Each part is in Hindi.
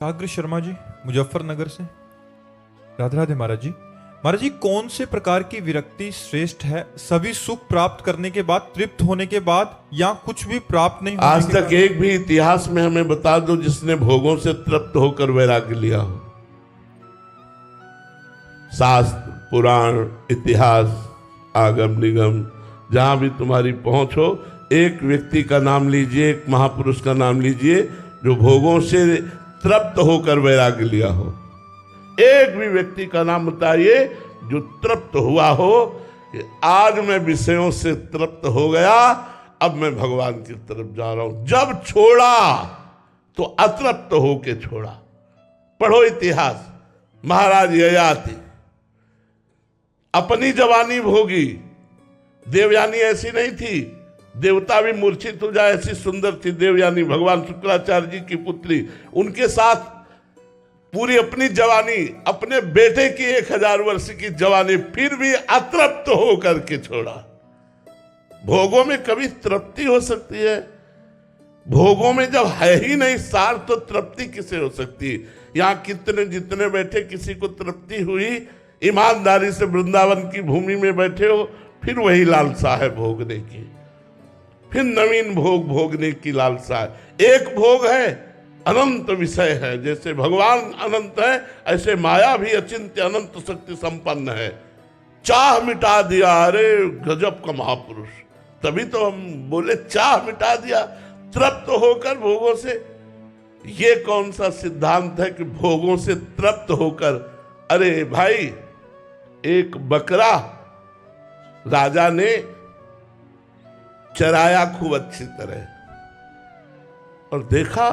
साग्र शर्मा जी, मुजफ्फरनगर से। राधे राधे महाराज जी। महाराज जी, कौन से प्रकार की विरक्ति श्रेष्ठ है? सभी सुख प्राप्त करने के बाद, तृप्त होने के बाद, या कुछ भी प्राप्त नहीं होने आज के तक बाद? एक भी इतिहास में हमें बता दो जिसने भोगों से तृप्त होकर वैराग्य लिया हो। शास्त्र, पुराण, इतिहास, आगम निगम, जहां भी तुम्हारी पहुंच हो, एक व्यक्ति का नाम लीजिए, एक महापुरुष का नाम लीजिए जो भोगों से तृप्त होकर वैराग्य लिया हो। एक भी व्यक्ति का नाम बताइए जो तृप्त हुआ हो कि आज मैं विषयों से तृप्त हो गया, अब मैं भगवान की तरफ जा रहा हूं। जब छोड़ा तो अतृप्त होके छोड़ा। पढ़ो इतिहास। महाराज ययाति अपनी जवानी भोगी। देवयानी ऐसी नहीं थी, देवता भी मूर्छित हो जाए ऐसी सुंदर थी देवयानी, भगवान शुक्राचार्य जी की पुत्री। उनके साथ पूरी अपनी जवानी, अपने बेटे की 1000 वर्ष की जवानी, फिर भी अतृप्त होकर के छोड़ा। भोगों में कभी तृप्ति हो सकती है? भोगों में जब है ही नहीं सार, तो तृप्ति किसे हो सकती है? यहां कितने जितने बैठे, किसी को तृप्ति हुई? ईमानदारी से वृंदावन की भूमि में बैठे हो, फिर वही लालसा है भोगने की, फिर नवीन भोग भोगने की लालसा है। एक भोग है, अनंत विषय है। जैसे भगवान अनंत है, ऐसे माया भी अचिंत्य अनंत शक्ति संपन्न है। चाह मिटा दिया, अरे गजब का महापुरुष। तभी तो हम बोले चाह मिटा दिया, तृप्त होकर भोगों से। ये कौन सा सिद्धांत है कि भोगों से तृप्त होकर? अरे भाई, एक बकरा राजा ने चराया खूब अच्छी तरह, और देखा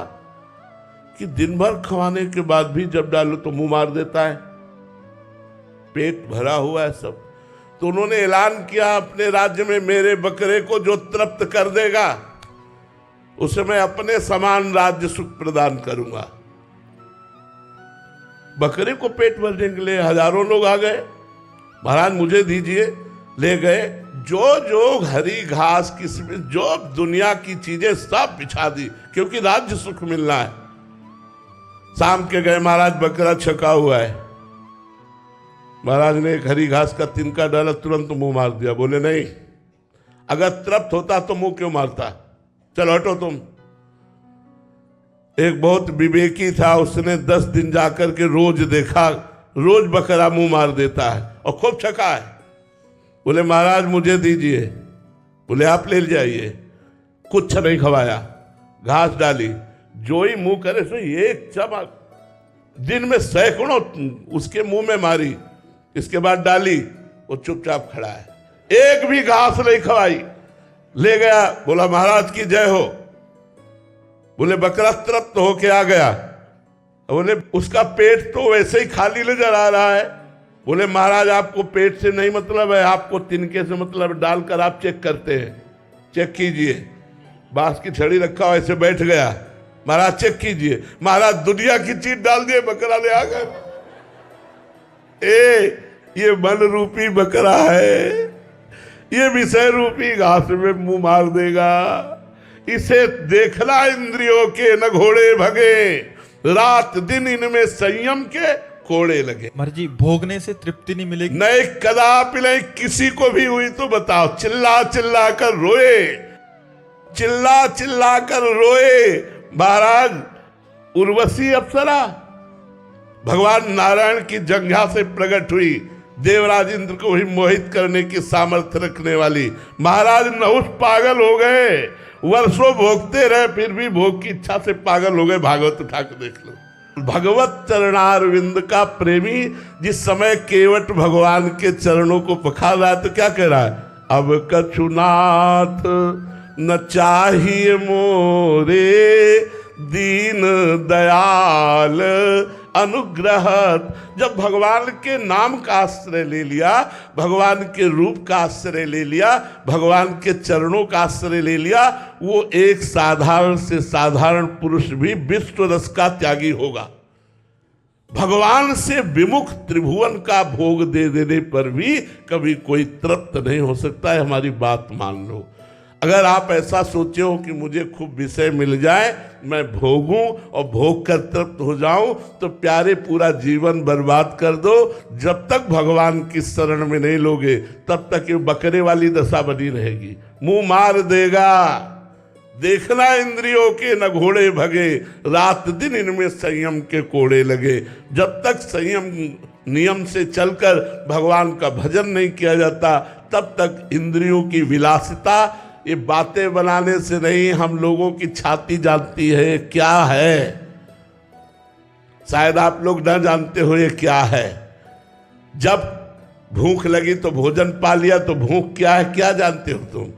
कि दिन भर खवाने के बाद भी जब डालो तो मुंह मार देता है, पेट भरा हुआ है सब। तो उन्होंने ऐलान किया अपने राज्य में, मेरे बकरे को जो तृप्त कर देगा उसे मैं अपने समान राज्य सुख प्रदान करूंगा। बकरे को पेट भरने के लिए हजारों लोग आ गए। महाराज मुझे दीजिए, ले गए। जो जो हरी घास, किस्म, जो दुनिया की चीजें सब बिछा दी, क्योंकि राज्य सुख मिलना है। शाम के गए, महाराज बकरा छका हुआ है। महाराज ने एक हरी घास का तिनका डाला, तुरंत मुंह मार दिया। बोले नहीं, अगर तृप्त होता तो मुंह क्यों मारता? चलो हटो तुम। एक बहुत विवेकी था, उसने 10 दिन जाकर के रोज देखा, रोज बकरा मुंह मार देता है और खूब छका है। बोले महाराज मुझे दीजिए। बोले आप ले जाइए। कुछ नहीं खवाया, घास डाली, जो ही मुंह करे सो एक चमक। दिन में सैकड़ों उसके मुंह में मारी, इसके बाद डाली, वो चुपचाप खड़ा है, एक भी घास नहीं खवाई। ले गया, बोला महाराज की जय हो। बोले बकरा तृप्त होके आ गया। बोले उसका पेट तो वैसे ही खाली नजर आ रहा है। बोले महाराज आपको पेट से नहीं मतलब है, आपको तिनके से मतलब। डालकर आप चेक करते हैं, चेक कीजिए। बांस की छड़ी रखा ऐसे बैठ गया। महाराज चेक कीजिए। महाराज दुनिया की चीज डाल दिए, बकरा ले आ गए। ये मन रूपी बकरा है, ये विषय रूपी घास में मुंह मार देगा। इसे देखना इंद्रियों के न घोड़े भगे, रात दिन इनमें संयम के कोड़े लगे। महाराज जी, भोगने से तृप्ति नहीं मिलेगी? नहीं, कदापि नहीं। किसी को भी हुई तो बताओ। चिल्ला चिल्ला कर रोए, चिल्ला चिल्ला कर रोए। महाराज उर्वशी अप्सरा भगवान नारायण की जंघा से प्रकट हुई, देवराज इंद्र को ही मोहित करने की सामर्थ्य रखने वाली। महाराज नहुष पागल हो गए, वर्षों भोगते रहे, फिर भी भोग की इच्छा से पागल हो गए। भागवत उठा के देख लो। भगवत चरणारविंद का प्रेमी जिस समय केवट भगवान के चरणों को पखार रहा है, तो क्या कह रहा है? अब कछुनाथ न चाहिए मोरे, दीन दयाल अनुग्रह। जब भगवान के नाम का आश्रय ले लिया, भगवान के रूप का आश्रय ले लिया, भगवान के चरणों का आश्रय ले लिया, वो एक साधारण से साधारण पुरुष भी विश्व रस का त्यागी होगा। भगवान से विमुख त्रिभुवन का भोग दे देने पर भी कभी कोई तृप्त नहीं हो सकता है। हमारी बात मान लो। अगर आप ऐसा सोचे हो कि मुझे खूब विषय मिल जाए, मैं भोगूं और भोग कर तृप्त हो जाऊं, तो प्यारे पूरा जीवन बर्बाद कर दो। जब तक भगवान की शरण में नहीं लोगे तब तक ये बकरे वाली दशा बनी रहेगी, मुंह मार देगा। देखना इंद्रियों के न घोड़े भगे, रात दिन इनमें संयम के कोड़े लगे। जब तक संयम नियम से चलकर भगवान का भजन नहीं किया जाता, तब तक इंद्रियों की विलासिता ये बातें बनाने से नहीं, हम लोगों की छाती जानती है क्या है। शायद आप लोग न जानते हो ये क्या है। जब भूख लगी तो भोजन पा लिया, तो भूख क्या है क्या जानते हो तुम?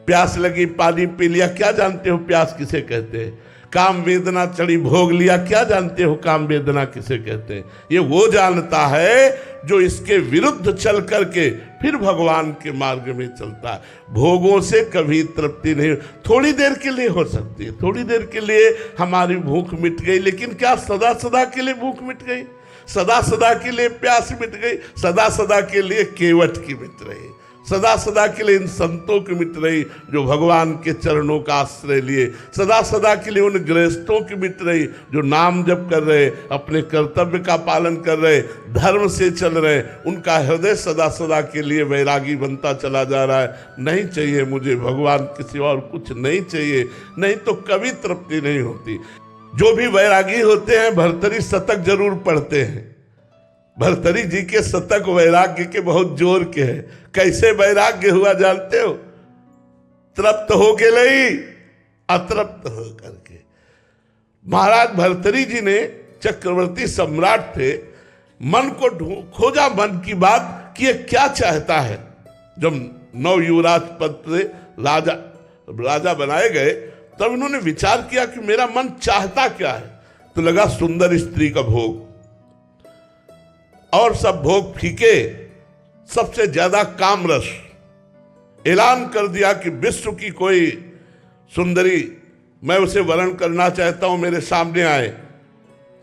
प्यास लगी पानी पी लिया, क्या जानते हो प्यास किसे कहते हैं? काम वेदना चढ़ी भोग लिया, क्या जानते हो काम वेदना किसे कहते हैं? ये वो जानता है जो इसके विरुद्ध चल करके फिर भगवान के मार्ग में चलता है। भोगों से कभी तृप्ति नहीं, थोड़ी देर के लिए हो सकती है, थोड़ी देर के लिए हमारी भूख मिट गई, लेकिन क्या सदा सदा के लिए भूख मिट गई? सदा सदा के लिए प्यास मिट गई? सदा सदा के लिए केवट की मिट रही, सदा सदा के लिए इन संतों की मिट रही जो भगवान के चरणों का आश्रय लिए, सदा सदा के लिए उन गृहस्थों की मिट रही जो नाम जप कर रहे, अपने कर्तव्य का पालन कर रहे, धर्म से चल रहे, उनका हृदय सदा सदा के लिए वैरागी बनता चला जा रहा है। नहीं चाहिए मुझे भगवान किसी और कुछ नहीं चाहिए, नहीं तो कभी तृप्ति नहीं होती। जो भी वैरागी होते हैं भर्तरी शतक जरूर पढ़ते हैं। भर्तरी जी के शतक वैराग्य के बहुत जोर के हैं। कैसे वैराग्य हुआ जानते हो? तृप्त हो के नहीं, अतृप्त हो करके। महाराज भर्तरी जी ने, चक्रवर्ती सम्राट थे, मन को खोजा मन की बात कि ये क्या चाहता है। जब नव युवराज पद से राजा बनाए गए तब इन्होंने विचार किया कि मेरा मन चाहता क्या है। तो लगा सुंदर स्त्री का भोग, और सब भोग फीके, सबसे ज्यादा काम रस। ऐलान कर दिया कि विश्व की कोई सुंदरी मैं उसे वर्ण करना चाहता हूं, मेरे सामने आए।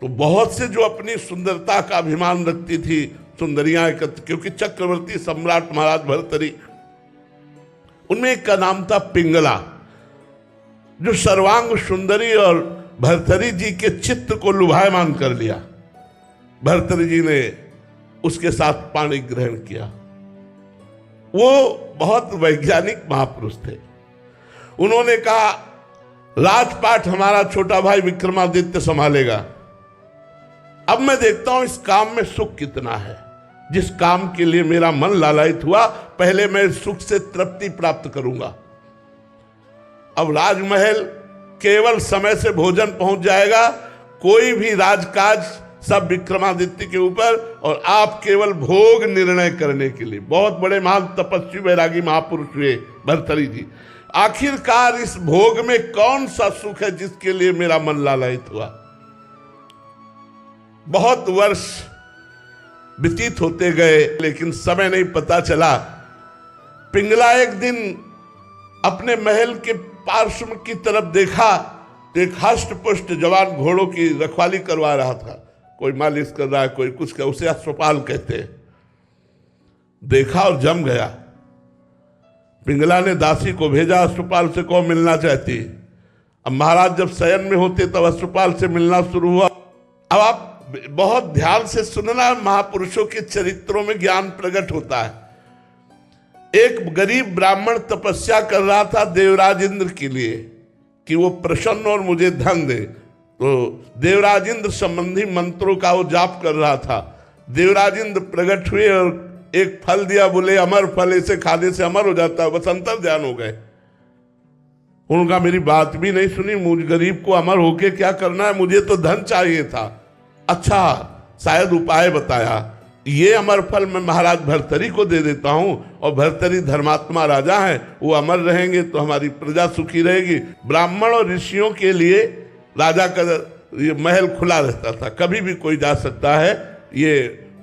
तो बहुत से जो अपनी सुंदरता का अभिमान रखती थी सुंदरियां एकत्र, क्योंकि चक्रवर्ती सम्राट महाराज भर्तरी, उनमें एक का नाम था पिंगला, जो सर्वांग सुंदरी और भर्तरी जी के चित्त को लुभायमान कर लिया। भर्तरी जी ने उसके साथ पाणी ग्रहण किया। वो बहुत वैज्ञानिक महापुरुष थे। उन्होंने कहा राजपाट हमारा छोटा भाई विक्रमादित्य संभालेगा। अब मैं देखता हूं इस काम में सुख कितना है। जिस काम के लिए मेरा मन लालायित हुआ, पहले मैं सुख से तृप्ति प्राप्त करूंगा। अब राजमहल केवल समय से भोजन पहुंच जाएगा, कोई भी राजकाज सब विक्रमादित्य के ऊपर, और आप केवल भोग निर्णय करने के लिए। बहुत बड़े महान तपस्वी वैरागी महापुरुष हुए भर्तरी जी। आखिरकार इस भोग में कौन सा सुख है जिसके लिए मेरा मन लालायित हुआ। बहुत वर्ष व्यतीत होते गए, लेकिन समय नहीं पता चला। पिंगला एक दिन अपने महल के पार्श्व की तरफ देखा तो एक हष्ट पुष्ट जवान घोड़ों की रखवाली करवा रहा था। कोई मालिश कर रहा है, कोई कुछ कर, उसे अश्वपाल कहते हैं। देखा और जम गया। पिंगला ने दासी को भेजा, अश्वपाल से कौन मिलना चाहती। अब महाराज जब शयन में होते तब अश्वपाल से मिलना शुरू हुआ। अब आप बहुत ध्यान से सुनना, महापुरुषों के चरित्रों में ज्ञान प्रकट होता है। एक गरीब ब्राह्मण तपस्या कर रहा था देवराज इंद्र के लिए कि वो प्रसन्न और मुझे धन दे। तो देवराज इंद्र संबंधी मंत्रों का वो जाप कर रहा था। देवराज इंद्र प्रकट हुए और एक फल दिया, बोले अमर फल, इसे खाने से अमर हो जाता है। बस अंतर ध्यान हो गए। उनका मेरी बात भी नहीं सुनी, मुझ गरीब को अमर होके क्या करना है, मुझे तो धन चाहिए था। अच्छा, शायद उपाय बताया, ये अमर फल मैं महाराज भर्तरी को दे देता हूं, और भर्तरी धर्मात्मा राजा हैं, वो अमर रहेंगे तो हमारी प्रजा सुखी रहेगी। ब्राह्मण और ऋषियों के लिए राजा का ये महल खुला रहता था, कभी भी कोई जा सकता है। ये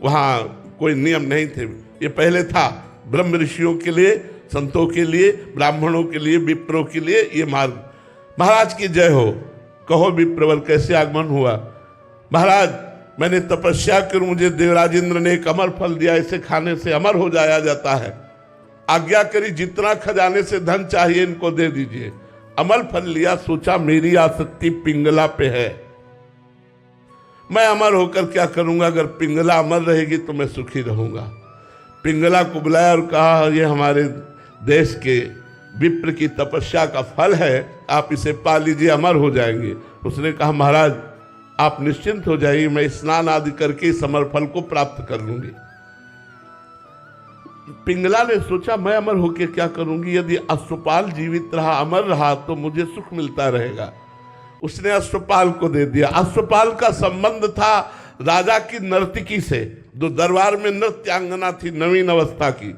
वहाँ कोई नियम नहीं थे। ये पहले था ब्रह्म ऋषियों के लिए, संतों के लिए, ब्राह्मणों के लिए, विप्रों के लिए ये मार्ग। महाराज की जय हो। कहो विप्रवर कैसे आगमन हुआ। महाराज मैंने तपस्या कर, मुझे देवराज इंद्र ने एक अमर फल दिया, इसे खाने से अमर हो जाया जाता है। आज्ञा करी जितना खजाने से धन चाहिए इनको दे दीजिए। अमल फल लिया, सोचा मेरी आसक्ति पिंगला पे है, मैं अमर होकर क्या करूंगा, अगर पिंगला अमर रहेगी तो मैं सुखी रहूंगा। पिंगला को बुलाया और कहा ये हमारे देश के विप्र की तपस्या का फल है, आप इसे पा लीजिए, अमर हो जाएंगे। उसने कहा महाराज आप निश्चिंत हो जाइए, मैं स्नान आदि करके इस अमर फल को प्राप्त कर लूंगी। पिंगला ने सोचा मैं अमर होकर क्या करूंगी, यदि अश्वपाल जीवित रहा अमर रहा तो मुझे सुख मिलता रहेगा। उसने अश्वपाल को दे दिया। अश्वपाल का संबंध था राजा की नर्तकी से, जो दरबार में नृत्यांगना थी नवीन अवस्था की।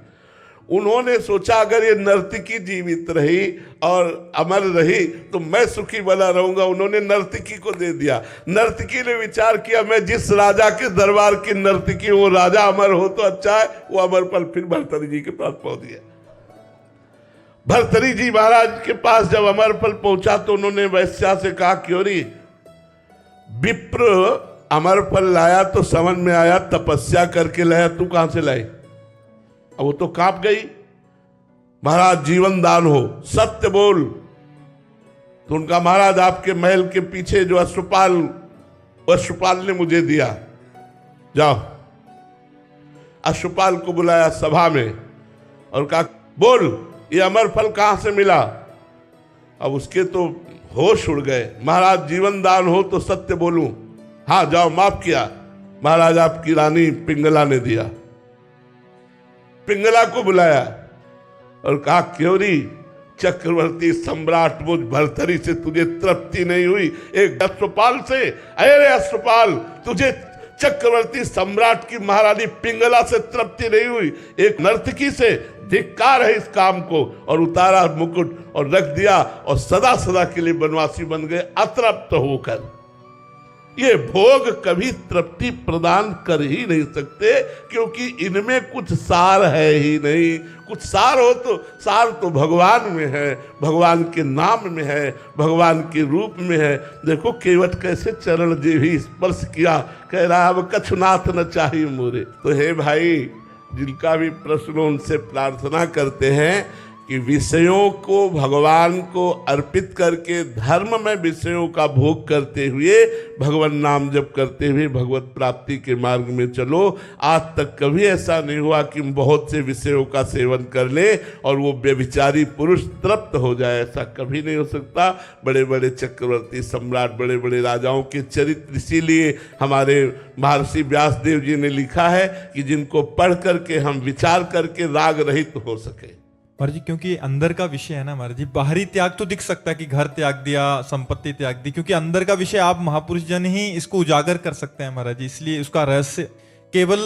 उन्होंने सोचा अगर ये नर्तकी जीवित रही और अमर रही तो मैं सुखी बना रहूंगा। उन्होंने नर्तकी को दे दिया। नर्तकी ने विचार किया मैं जिस राजा के दरबार की नर्तकी हूं, वो राजा अमर हो तो अच्छा है। वो अमर फल फिर भर्तृहरि जी के पास पहुंच गया। भर्तृहरि जी महाराज के पास जब अमर फल पहुंचा तो उन्होंने वैश्या से कहा क्योरी विप्र अमर फल लाया तो समझ में आया तपस्या करके लाया, तू कहां से लाई? अब वो तो कांप गई। महाराज जीवन दान हो, सत्य बोल। तो उनका महाराज आपके महल के पीछे जो अश्वपाल ने मुझे दिया, जाओ। अश्वपाल को बुलाया सभा में और कहा बोल ये अमर फल कहां से मिला? अब उसके तो होश उड़ गए। महाराज जीवन दान हो तो सत्य बोलूं। हाँ जाओ, माफ किया महाराज, आपकी रानी पिंगला ने दिया। पिंगला को बुलाया और कहा क्योरी चक्रवर्ती सम्राट मुझ भर्तृहरि से तुझे तृप्ति नहीं हुई? एक अश्वपाल से, अरे अश्वपाल तुझे चक्रवर्ती सम्राट की महारानी पिंगला से तृप्ति नहीं हुई? एक नर्तकी से धिक्कार है इस काम को। और उतारा मुकुट और रख दिया और सदा सदा के लिए वनवासी बन गए अतृप्त होकर। ये भोग कभी तृप्ति प्रदान कर ही नहीं सकते, क्योंकि इनमें कुछ सार है ही नहीं। कुछ सार हो तो सार तो भगवान में है, भगवान के नाम में है, भगवान के रूप में है। देखो केवट कैसे चरण जी स्पर्श किया, कह रहा अब कछुनाथ न चाहिए मोरे। तो हे भाई, जिनका भी प्रश्न उनसे प्रार्थना करते हैं कि विषयों को भगवान को अर्पित करके धर्म में विषयों का भोग करते हुए भगवान नाम जप करते हुए भगवत प्राप्ति के मार्ग में चलो। आज तक कभी ऐसा नहीं हुआ कि बहुत से विषयों का सेवन कर ले और वो व्यभिचारी पुरुष तृप्त हो जाए, ऐसा कभी नहीं हो सकता। बड़े बड़े चक्रवर्ती सम्राट, बड़े बड़े राजाओं के चरित्र इसीलिए हमारे महर्षि व्यासदेव जी ने लिखा है कि जिनको पढ़ करके हम विचार करके राग रहित हो सके। महाराज जी क्योंकि अंदर का विषय है ना महाराज जी, बाहरी त्याग तो दिख सकता है कि घर त्याग दिया, संपत्ति त्याग दी, क्योंकि अंदर का विषय आप महापुरुष जन ही इसको उजागर कर सकते हैं महाराज जी। इसलिए उसका रहस्य केवल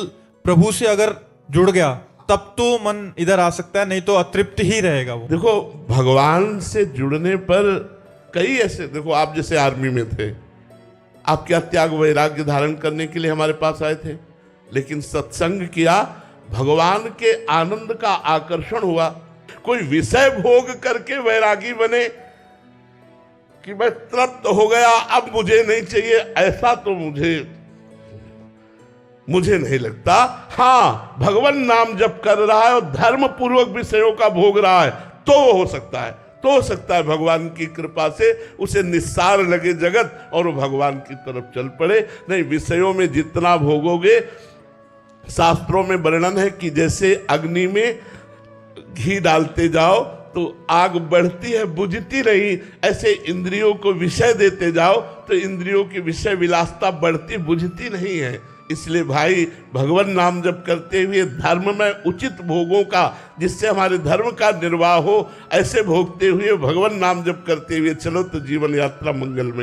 प्रभु से अगर जुड़ गया तब तो मन इधर आ सकता है, नहीं तो अतृप्त ही रहेगा वो। देखो भगवान से जुड़ने पर कई ऐसे, देखो आप जैसे आर्मी में थे, आप क्या त्याग वैराग्य धारण करने के लिए हमारे पास आए थे, लेकिन सत्संग किया, भगवान के आनंद का आकर्षण हुआ। कोई विषय भोग करके वैरागी बने कि मैं तृप्त हो गया अब मुझे नहीं चाहिए, ऐसा तो मुझे नहीं लगता। हाँ, भगवान नाम जप कर रहा है और धर्म पूर्वक विषयों का भोग रहा है तो हो सकता है, भगवान की कृपा से उसे निस्सार लगे जगत और वो भगवान की तरफ चल पड़े। नहीं, विषयों में जितना भोगोगे, शास्त्रों में वर्णन है कि जैसे अग्नि में घी डालते जाओ तो आग बढ़ती है बुझती नहीं, ऐसे इंद्रियों को विषय देते जाओ तो इंद्रियों की विषय विलासता बढ़ती बुझती नहीं है। इसलिए भाई भगवान नाम जप करते हुए धर्म में उचित भोगों का, जिससे हमारे धर्म का निर्वाह हो, ऐसे भोगते हुए भगवान नाम जप करते हुए चलो तो जीवन यात्रा मंगलमय